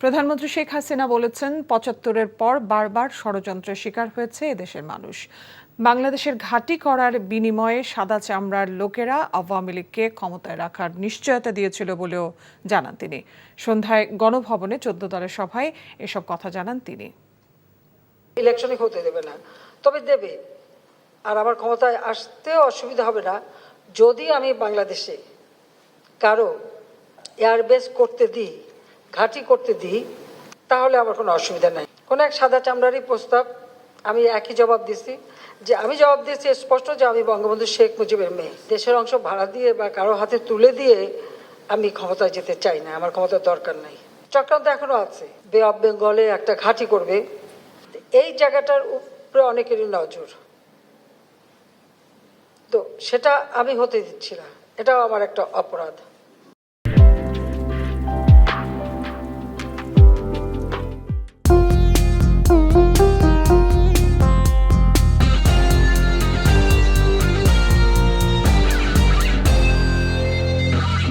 প্রধানমন্ত্রী শেখ হাসিনা বলেছেন, ৭৫-এর পর বারবার ষড়যন্ত্রের শিকার হয়েছে এদেশের মানুষ। বাংলাদেশের ঘাঁটি করার বিনিময়ে সাদা চামড়ার লোকেরা আওয়ামী লীগকে ক্ষমতায় রাখার নিশ্চয়তা দিয়েছিল বলেও জানান তিনি। সন্ধ্যায় গণভবনে ১৪ দলের সভায় এসব কথা জানান তিনি। ইলেকশনে হতে দেবে না, তবে দেবে। আর আমার ক্ষমতায় আসতেও অসুবিধা হবে না যদি আমি বাংলাদেশে কারো এয়ারবেস করতে দিই, ঘাঁটি করতে দিই, তাহলে আমার কোনো অসুবিধা নাই। কোনো এক সাদা চামড়ারই প্রস্তাব আমি একই জবাব দিচ্ছি, যে আমি জবাব দিয়েছি স্পষ্ট যে আমি বঙ্গবন্ধু শেখ মুজিবের মেয়ে। দেশের অংশ ভাড়া দিয়ে বা কারো হাতে তুলে দিয়ে আমি ক্ষমতায় যেতে চাই না, আমার ক্ষমতার দরকার নাই। চক্রান্ত এখনো আছে, বে অফ বেঙ্গলে একটা ঘাঁটি করবে, এই জায়গাটার উপরে অনেকেরই নজর। তো সেটা আমি হতে দিচ্ছি না, এটাও আমার একটা অপরাধ।